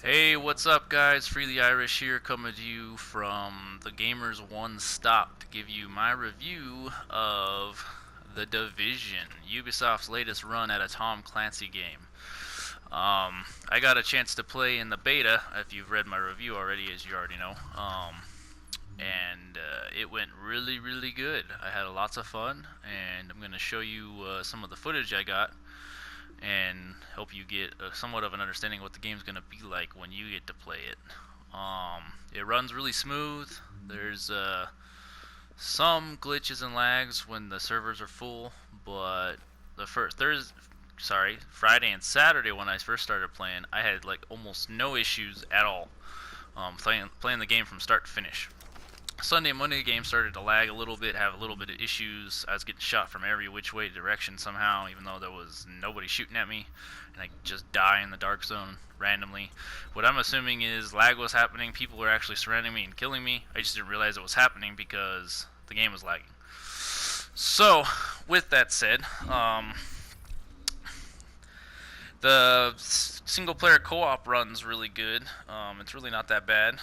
Hey, what's up, guys? Freely Irish here, coming to you from the Gamers One Stop to give you my review of The Division, Ubisoft's latest run at a Tom Clancy game. I got a chance to play in the beta, if you've read my review already, as you already know, and it went really, really good. I had lots of fun, and I'm going to show you some of the footage I got and help you get somewhat of an understanding of what the game's going to be like when you get to play it. It runs really smooth. There's some glitches and lags when the servers are full, but the Friday and Saturday when I first started playing, I had like almost no issues at all. Playing the game from start to finish. Sunday and Monday, the game started to lag a little bit, have a little bit of issues. I was getting shot from every which way direction somehow, even though there was nobody shooting at me, and I just die in the dark zone randomly. What I'm assuming is lag was happening, people were actually surrounding me and killing me. I just didn't realize it was happening because the game was lagging. So, with that said, the single-player co-op runs really good. It's really not that bad.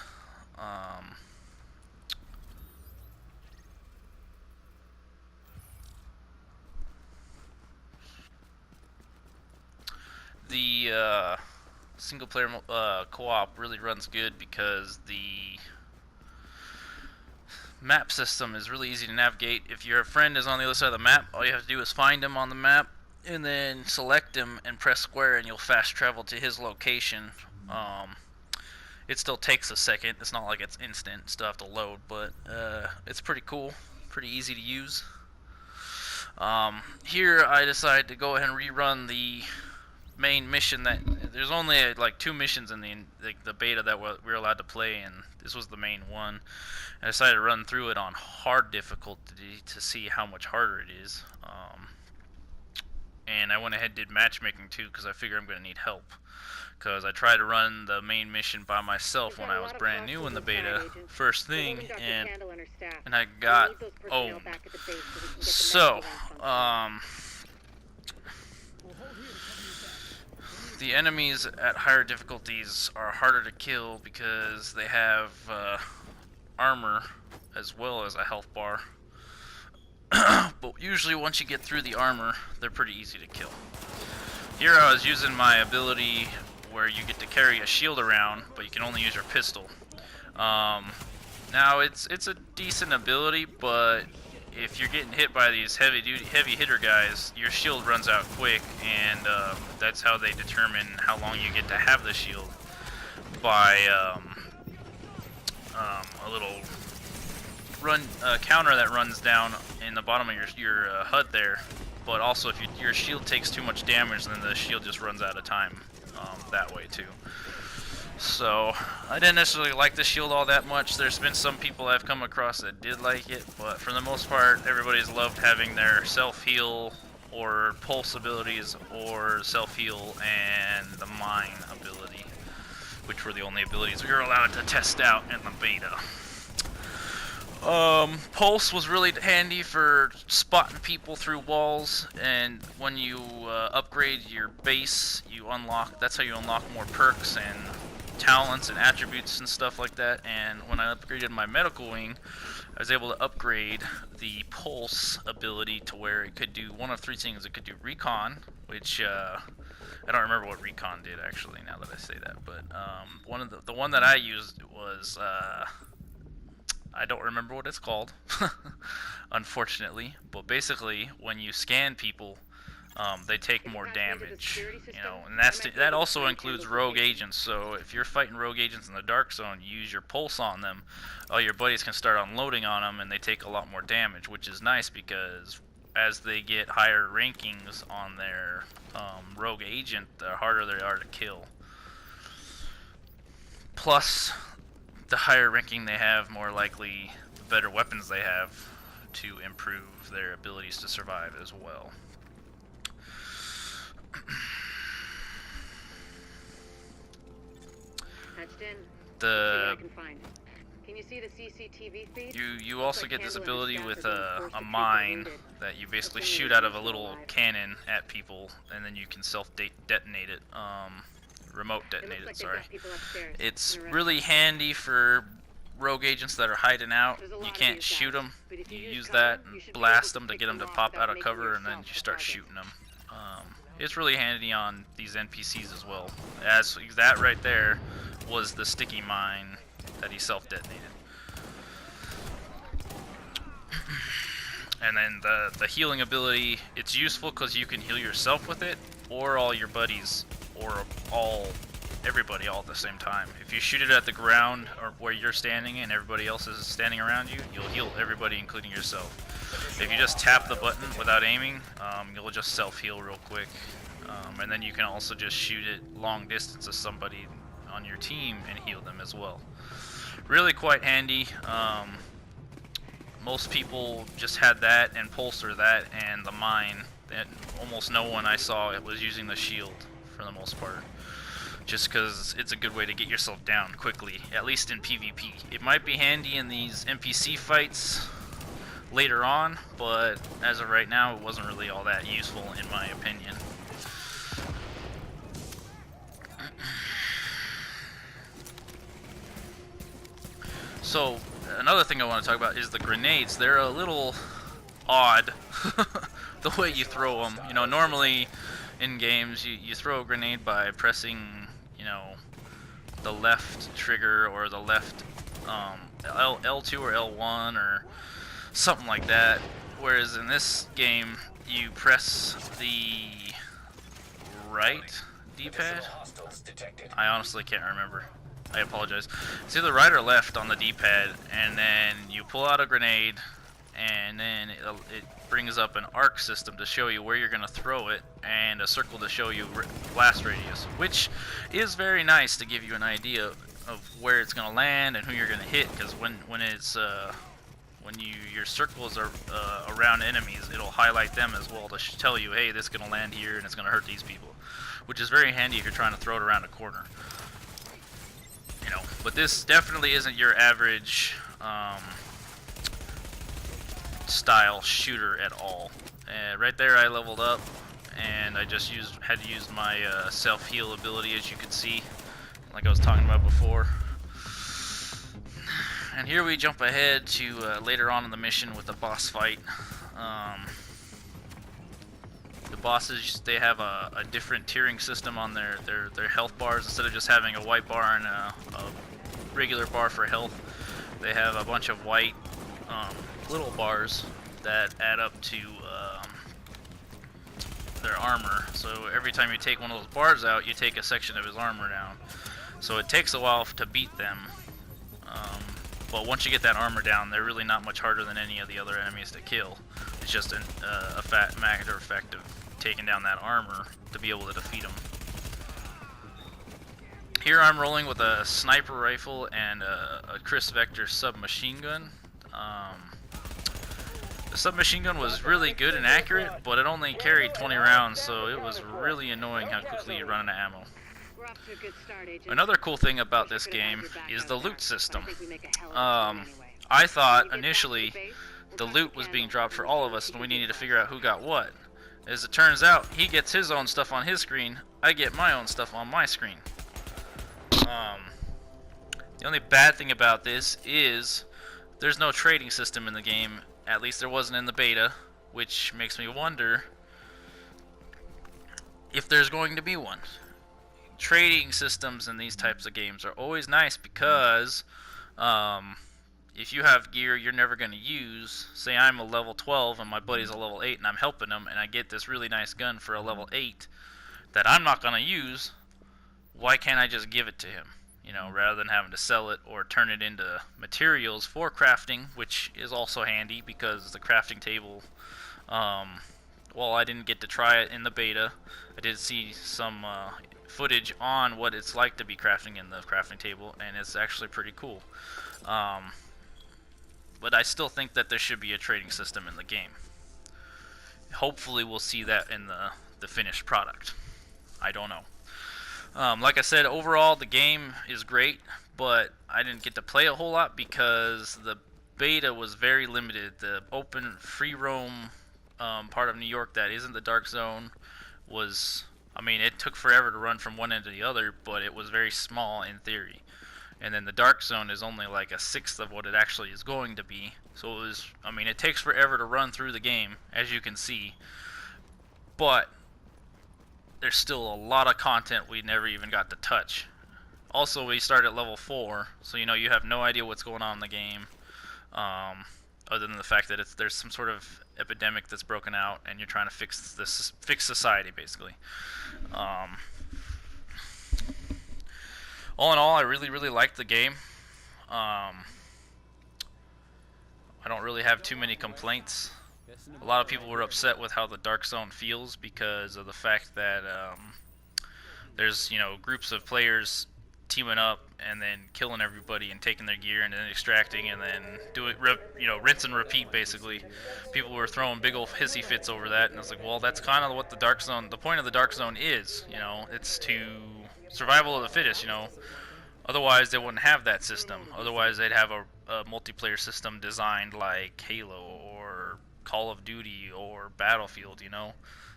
The single player co-op really runs good because the map system is really easy to navigate. If your friend is on the other side of the map, all you have to do is find him on the map and then select him and press square, and you'll fast travel to his location. It still takes a second. It's not like it's instant. Still have to load, but it's pretty cool, pretty easy to use. Here I decided to go ahead and rerun the main mission. That there's only like 2 missions in the beta that we're allowed to play, and this was the main one. I decided to run through it on hard difficulty to see how much harder it is. And I went ahead and did matchmaking too because I figure I'm going to need help. Because I tried to run the main mission by myself when I was brand new in the beta, first thing, and I got owned. So, the enemies at higher difficulties are harder to kill because they have armor as well as a health bar. But usually once you get through the armor, they're pretty easy to kill. Here I was using my ability where you get to carry a shield around, but you can only use your pistol. Now it's a decent ability, but if you're getting hit by these heavy hitter guys, your shield runs out quick, and that's how they determine how long you get to have the shield, by a little counter that runs down in the bottom of your HUD there. But also, if your shield takes too much damage, then the shield just runs out of time that way too. So, I didn't necessarily like the shield all that much. There's been some people I've come across that did like it, but for the most part, everybody's loved having their self-heal or pulse abilities, or self-heal and the mine ability, which were the only abilities we were allowed to test out in the beta. Pulse was really handy for spotting people through walls, and when you upgrade your base, that's how you unlock more perks and talents and attributes and stuff like that. And when I upgraded my medical wing, I was able to upgrade the pulse ability to where it could do one of 3 things. It could do recon, which I don't remember what recon did actually now that I say that, but the one that I used was I don't remember what it's called, unfortunately, but basically when you scan people, they take more damage, and that also includes rogue agents. So if you're fighting rogue agents in the dark zone, you use your pulse on them, all your buddies can start unloading on them, and they take a lot more damage, which is nice because as they get higher rankings on their rogue agent, the harder they are to kill. Plus, the higher ranking they have, more likely the better weapons they have to improve their abilities to survive as well. Can you see the CCTV feed? You also get this ability with a mine that you basically shoot out of a little cannon at people, and then you can self-detonate it. remote It looks detonated, like they've sorry. got people upstairs. It's in a really restaurant. handy for rogue agents that are hiding out. There's a You lot of can't these shoot guys, them. but if You you use cover, that you and should be able blast to them to pick get them to off pop without out of making cover, and then yourself you a start target. shooting them. It's really handy on these NPCs as well. As that right there was the sticky mine that he self-detonated. And then the healing ability, it's useful because you can heal yourself with it, or all your buddies, or everybody all at the same time. If you shoot it at the ground or where you're standing and everybody else is standing around you, you'll heal everybody, including yourself. If you just tap the button without aiming, you'll just self-heal real quick. And then you can also just shoot it long distance to somebody on your team and heal them as well. Really quite handy. Most people just had that and Pulsar that and the mine. And almost no one I saw was using the shield for the most part. Just because it's a good way to get yourself down quickly, at least in PvP. It might be handy in these NPC fights later on, but as of right now, it wasn't really all that useful in my opinion. So, another thing I want to talk about is the grenades. They're a little odd, the way you throw them. You know, normally in games, you throw a grenade by pressing, you know, the left trigger or the left L2 or L1 or something like that. Whereas in this game, you press the right D-pad. I honestly can't remember. I apologize. It's either right or left on the D-pad, and then you pull out a grenade, and then it brings up an arc system to show you where you're going to throw it, and a circle to show you blast radius, which is very nice to give you an idea of where it's going to land and who you're going to hit, because when your circles are around enemies, it'll highlight them as well to tell you, hey, this is going to land here and it's going to hurt these people, which is very handy if you're trying to throw it around a corner. You know, but this definitely isn't your average style shooter at all. Right there, I leveled up, and I just had to use my self-heal ability, as you can see, like I was talking about before. And here we jump ahead to later on in the mission with the boss fight. The bosses, they have a different tiering system on their health bars. Instead of just having a white bar and a regular bar for health, they have a bunch of white little bars that add up to their armor. So every time you take one of those bars out, you take a section of his armor down. So it takes a while to beat them. But once you get that armor down, they're really not much harder than any of the other enemies to kill. It's just a matter of fact of taking down that armor to be able to defeat them. Here I'm rolling with a sniper rifle and a Chris Vector submachine gun. The submachine gun was really good and accurate, but it only carried 20 rounds, so it was really annoying how quickly you run out of ammo. We're off to a good start, Agent. Another cool thing about this game is the loot system. I thought initially the loot was being dropped for all of us and we needed to figure out who got what. As it turns out, he gets his own stuff on his screen, I get my own stuff on my screen. The only bad thing about this is there's no trading system in the game, at least there wasn't in the beta, which makes me wonder if there's going to be one. Trading systems in these types of games are always nice because if you have gear you're never going to use, say I'm a level 12 and my buddy's a level 8 and I'm helping him and I get this really nice gun for a level 8 that I'm not going to use, why can't I just give it to him? You know, rather than having to sell it or turn it into materials for crafting, which is also handy because the crafting table, well, I didn't get to try it in the beta. I did see some footage on what it's like to be crafting in the crafting table, and it's actually pretty cool. But I still think that there should be a trading system in the game. Hopefully we'll see that in the finished product. I don't know. Like I said, overall the game is great, but I didn't get to play a whole lot because the beta was very limited. The open free roam part of New York that isn't the dark zone was I mean, it took forever to run from one end to the other, but it was very small in theory. And then the dark zone is only like a sixth of what it actually is going to be. So it was, I mean, it takes forever to run through the game, as you can see, but there's still a lot of content we never even got to touch. Also, we start at level 4, so you know you have no idea what's going on in the game, other than the fact that there's some sort of epidemic that's broken out, and you're trying to fix society basically. Um, all in all, I really liked the game. I don't really have too many complaints. A lot of people were upset with how the Dark Zone feels because of the fact that there's groups of players teaming up and then killing everybody and taking their gear and then extracting and then rinse and repeat basically. People were throwing big old hissy fits over that, and I was like, well, that's kind of what the point of the Dark Zone is. It's to survival of the fittest. Otherwise, they wouldn't have that system. Otherwise, they'd have a multiplayer system designed like Halo or Call of Duty or Battlefield,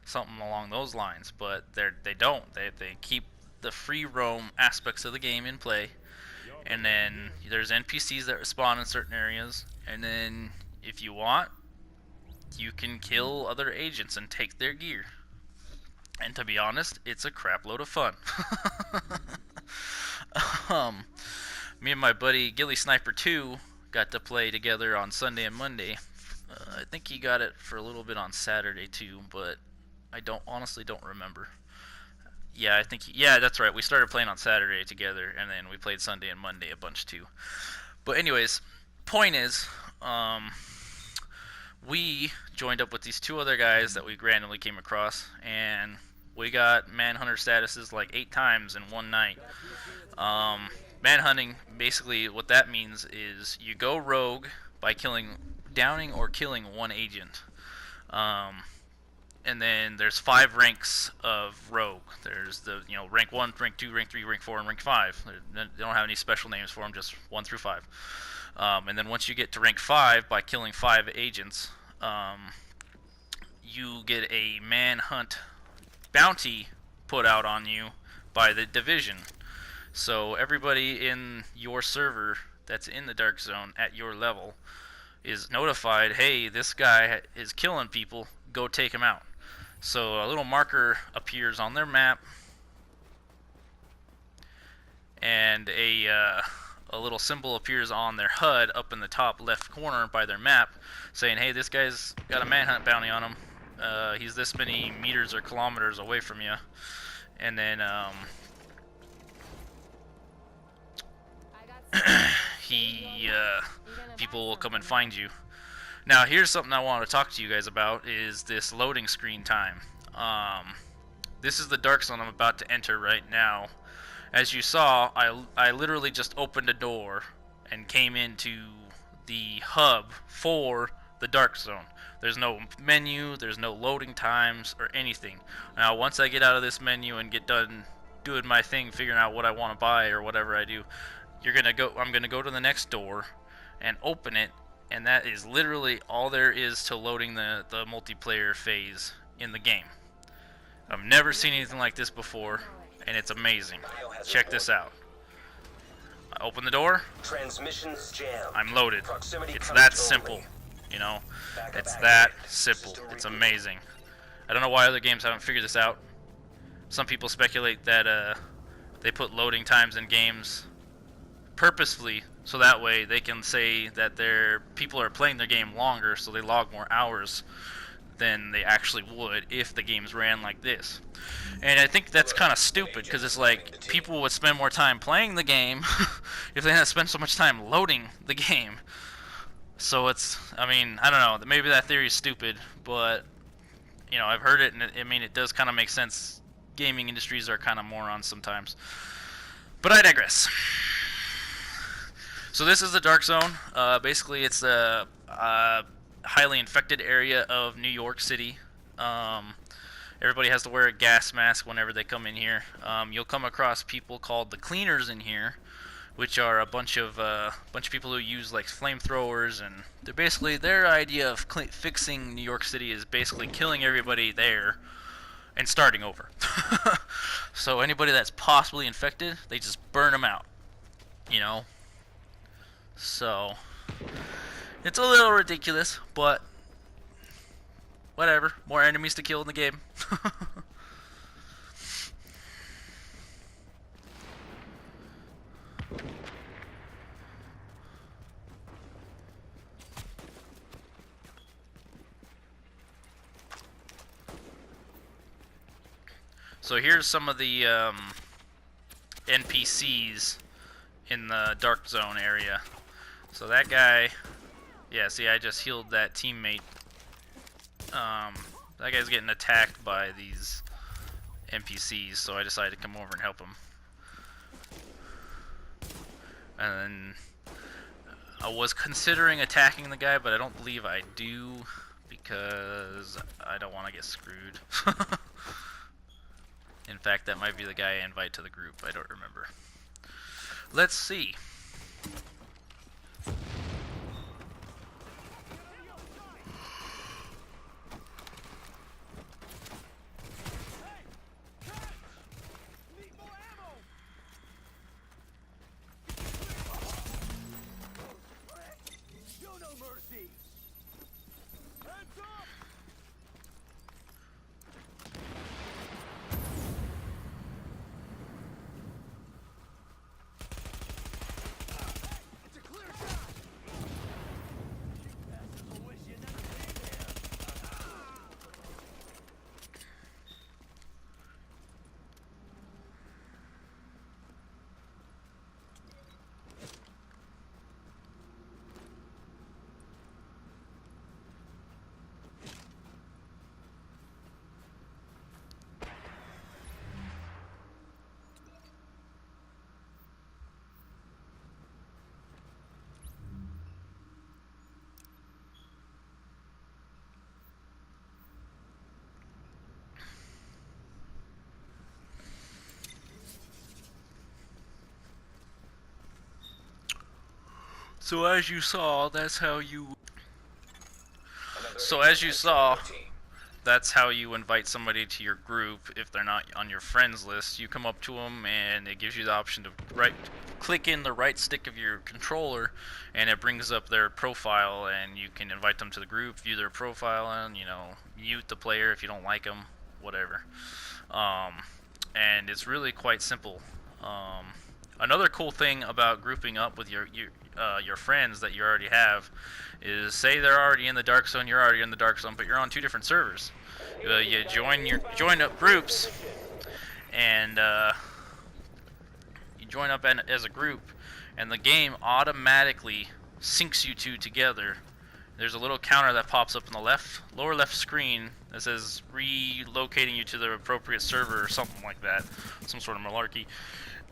something along those lines. But they don't. They keep the free roam aspects of the game in play, and then there's NPCs that spawn in certain areas, and then if you want, you can kill other agents and take their gear. And to be honest, it's a crap load of fun. Me and my buddy Gilly Sniper 2 got to play together on Sunday and Monday. I think he got it for a little bit on Saturday too, but I honestly don't remember. Yeah, yeah, that's right. We started playing on Saturday together, and then we played Sunday and Monday a bunch too. But anyways, point is, we joined up with these two other guys that we randomly came across, and we got manhunter statuses like 8 times in one night. Manhunting, basically what that means is you go rogue by downing or killing one agent. And then there's 5 ranks of rogue. There's the rank 1, rank 2, rank 3, rank 4, and rank 5. They don't have any special names for them, just 1 through 5. And then once you get to rank 5 by killing 5 agents, you get a manhunt bounty put out on you by the division. So everybody in your server that's in the Dark Zone at your level is notified, hey, this guy is killing people, go take him out. So a little marker appears on their map, and a little symbol appears on their HUD up in the top left corner by their map, saying, hey, this guy's got a manhunt bounty on him. He's this many meters or kilometers away from you. And then people will come and find you. Now, here's something I want to talk to you guys about, is this loading screen time. This is the Dark Zone I'm about to enter right now. As you saw, I literally just opened a door and came into the hub for the Dark Zone. There's no menu, there's no loading times or anything. Now, once I get out of this menu and get done doing my thing, figuring out what I want to buy or whatever I do, I'm gonna go to the next door and open it, and that is literally all there is to loading the multiplayer phase in the game. I've never seen anything like this before, and it's amazing. Check this out. I open the door, Transmissions jammed. I'm loaded. Proximity It's coverage that only. simple, It's that simple. It's amazing. I don't know why other games haven't figured this out. Some people speculate that they put loading times in games purposefully so that way they can say that their people are playing their game longer, so they log more hours than they actually would if the games ran like this. And I think that's kind of stupid, because it's like people would spend more time playing the game if they didn't spend so much time loading the game. So I don't know, maybe that theory is stupid, but I've heard it, and it does kind of make sense. Gaming industries are kind of morons sometimes. But I digress. So this is the Dark Zone. Basically, it's a highly infected area of New York City. Everybody has to wear a gas mask whenever they come in here. You'll come across people called the cleaners in here, which are a bunch of people who use like flamethrowers, and they're basically, their idea of fixing New York City is basically killing everybody there and starting over. So anybody that's possibly infected, they just burn them out, you know. So it's a little ridiculous, but whatever. More enemies to kill in the game. So here's some of the NPCs in the dark zone area. So that guy, yeah, see, I just healed that teammate. That guy's getting attacked by these NPCs, so I decided to come over and help him. And then I was considering attacking the guy, but I don't believe I do because I don't want to get screwed. In fact, that might be the guy I invite to the group. I don't remember. Let's see. So as you saw, that's how you... So as you saw, that's how you invite somebody to your group if they're not on your friends list. You come up to them and it gives you the option to click in the right stick of your controller and it brings up their profile and you can invite them to the group, view their profile, and, you know, mute the player if you don't like them, whatever. And it's really quite simple. Another cool thing about grouping up with your friends that you already have is, say they're already in the dark zone, you're already in the dark zone, but you're on two different servers. You join up groups, and you join up as a group, and the game automatically syncs you two together. There's a little counter that pops up in the lower left screen that says relocating you to the appropriate server or something like that, some sort of malarkey.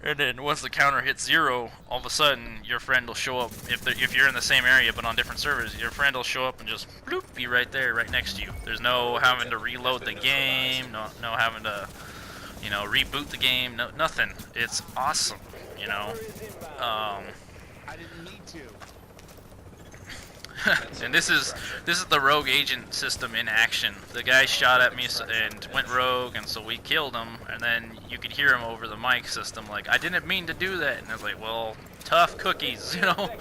And then once the counter hits 0, all of a sudden your friend will show up. If you're in the same area but on different servers, your friend will show up and just bloop, be right there, right next to you. There's no having to reload the game, no having to, you know, reboot the game, no nothing. It's awesome, you know. I didn't need to. And this is the rogue agent system in action. The guy shot at me and went rogue, and so we killed him. And then you could hear him over the mic system, like, "I didn't mean to do that." And I was like, "Well, tough cookies, you know."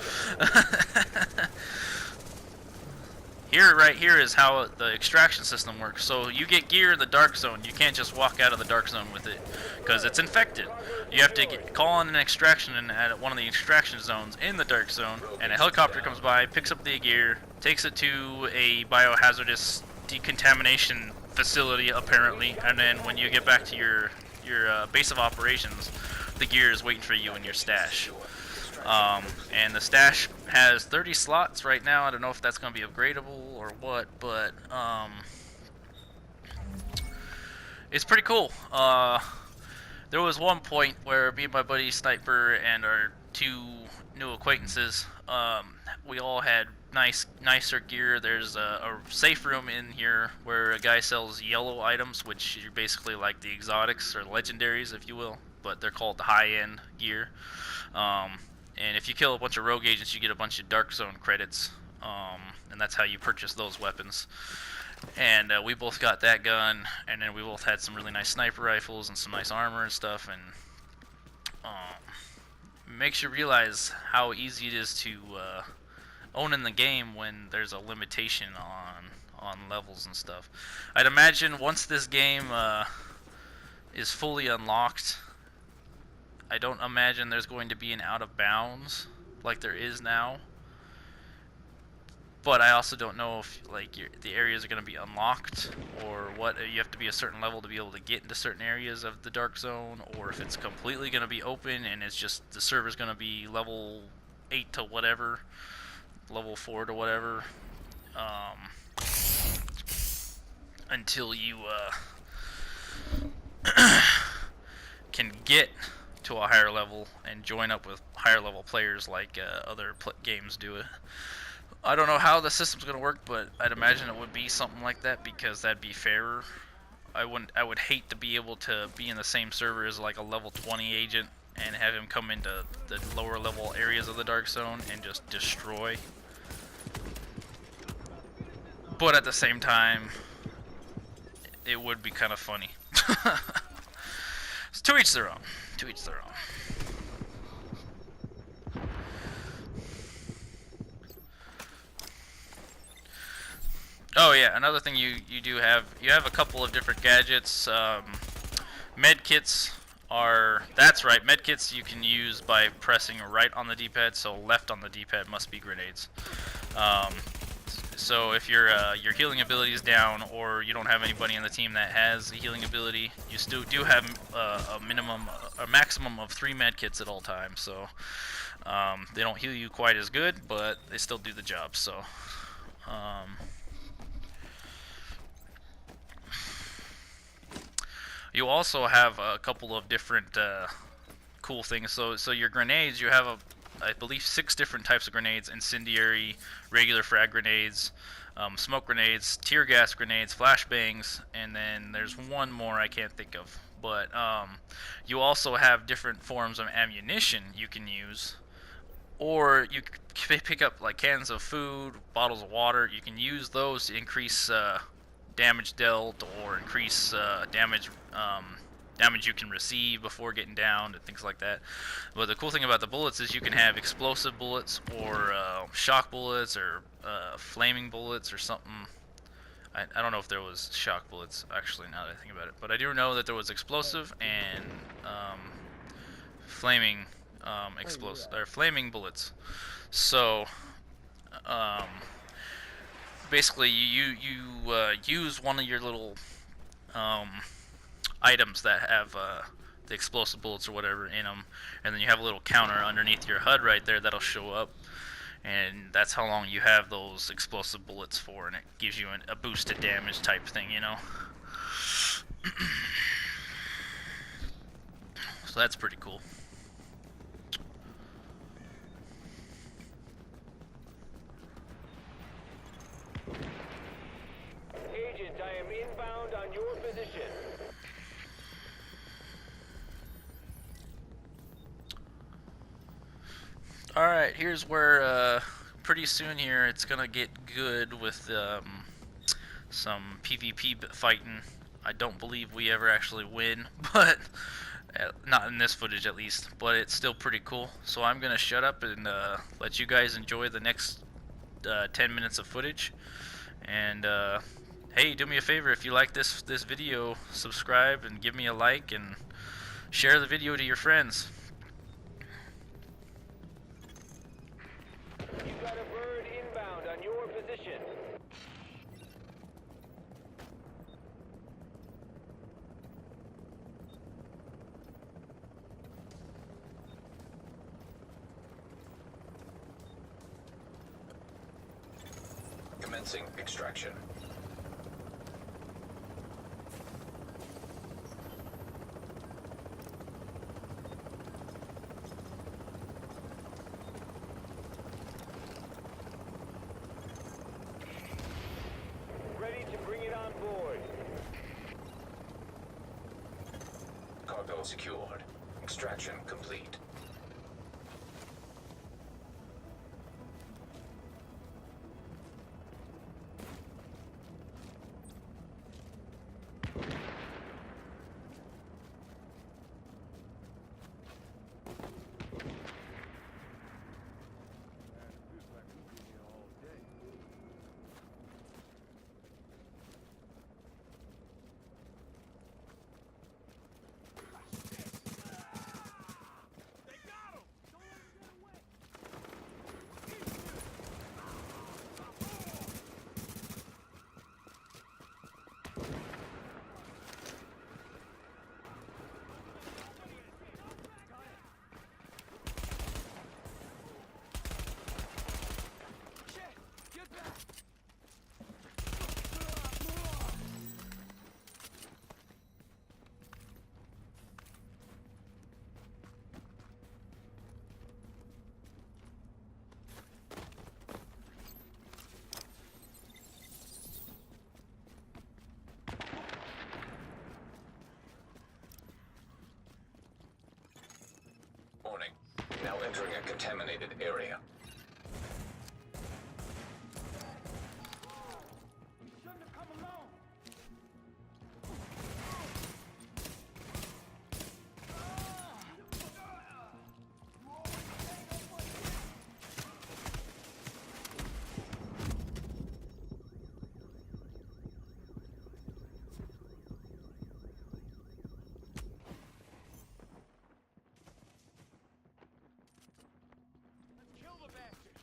Right here is how the extraction system works. So you get gear in the dark zone. You can't just walk out of the dark zone with it because it's infected. You have to call in an extraction at one of the extraction zones in the dark zone, and a helicopter comes by, picks up the gear, takes it to a biohazardous decontamination facility apparently, and then when you get back to your base of operations, the gear is waiting for you in your stash. And the stash has 30 slots right now. I don't know if that's going to be upgradable or what, but it's pretty cool. There was one point where me and my buddy Sniper and our two new acquaintances, we all had nicer gear. There's a safe room in here where a guy sells yellow items, which are basically like the exotics or legendaries, if you will, but they're called the high-end gear. And if you kill a bunch of rogue agents, you get a bunch of dark zone credits, and that's how you purchase those weapons. And we both got that gun, and then we both had some really nice sniper rifles and some nice armor and stuff, and makes you realize how easy it is to own in the game when there's a limitation on levels and stuff. I'd imagine once this game is fully unlocked, I don't imagine there's going to be an out of bounds like there is now. But I also don't know if like the areas are going to be unlocked, or what you have to be a certain level to be able to get into certain areas of the dark zone, or if it's completely going to be open and it's just the server's going to be level 8 to whatever, level 4 to whatever, until you can get to a higher level and join up with higher level players like other games do it. I don't know how the system's gonna work, but I'd imagine it would be something like that because that'd be fairer. I would hate to be able to be in the same server as like a level 20 agent and have him come into the lower level areas of the dark zone and just destroy. But at the same time, it would be kind of funny. It's to each their own. To each their own. Oh yeah, another thing you have a couple of different gadgets. Med kits are, that's right, med kits you can use by pressing right on the D-pad, so left on the D-pad must be grenades. So if your healing ability is down, or you don't have anybody on the team that has a healing ability, you still do have a maximum of 3 med kits at all times. So they don't heal you quite as good, but they still do the job. So. You also have a couple of different cool things. So your grenades, you have I believe 6 different types of grenades: incendiary, regular frag grenades, smoke grenades, tear gas grenades, flashbangs, and then there's one more I can't think of. But you also have different forms of ammunition you can use, or you pick up like cans of food, bottles of water. You can use those to increase damage dealt, or increase damage you can receive before getting down, and things like that. But the cool thing about the bullets is you can have explosive bullets, or shock bullets, or flaming bullets, or something. I don't know if there was shock bullets, actually, now that I think about it. But I do know that there was explosive and flaming flaming bullets. So basically you use one of your little items that have the explosive bullets or whatever in them, and then you have a little counter underneath your HUD right there that'll show up, and that's how long you have those explosive bullets for, and it gives you a boosted damage type thing, you know. So that's pretty cool. Agent, I am inbound on your position. Alright, here's where pretty soon here it's gonna get good with some PvP fighting. I don't believe we ever actually win, but not in this footage at least, but it's still pretty cool. So I'm gonna shut up and let you guys enjoy the next 10 minutes of footage. And hey, do me a favor, if you like this video, subscribe and give me a like and share the video to your friends. You got a bird inbound on your position. Commencing extraction. Ready to bring it on board. Cargo secured. Extraction complete. Now entering a contaminated area. Kill the bastard!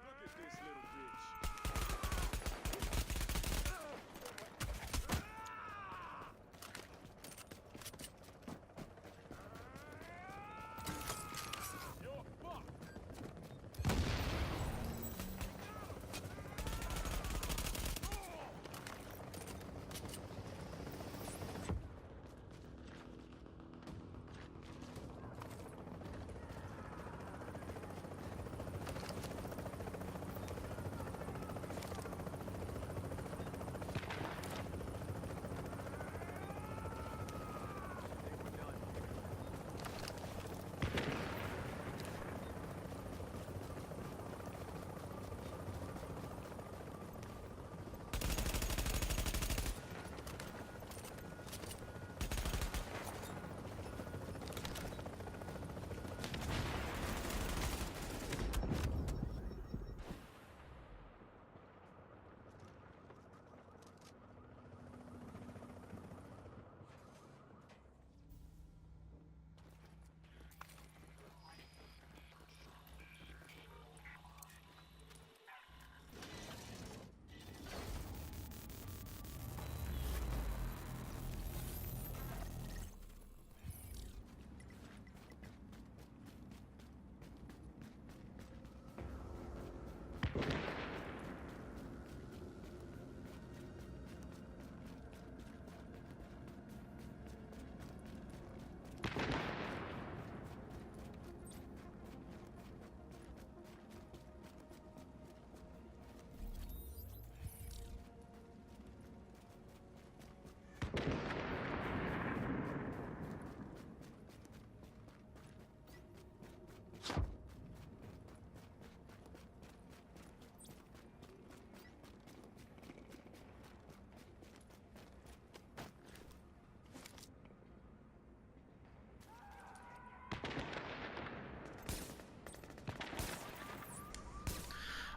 Look at this little bitch. You're fucked!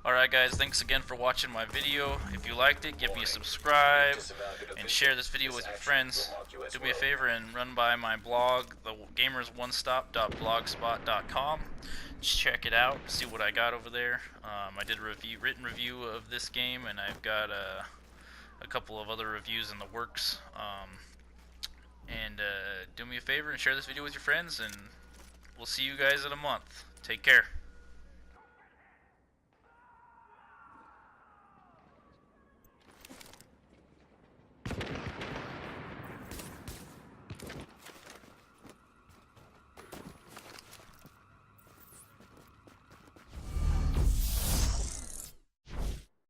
Alright guys, thanks again for watching my video. If you liked it, give me a subscribe and share this video with your friends. Do me a favor and run by my blog, thegamersonestop.blogspot.com. Just check it out, see what I got over there. I did a written review of this game, and I've got a couple of other reviews in the works. Do me a favor and share this video with your friends, and we'll see you guys in a month. Take care.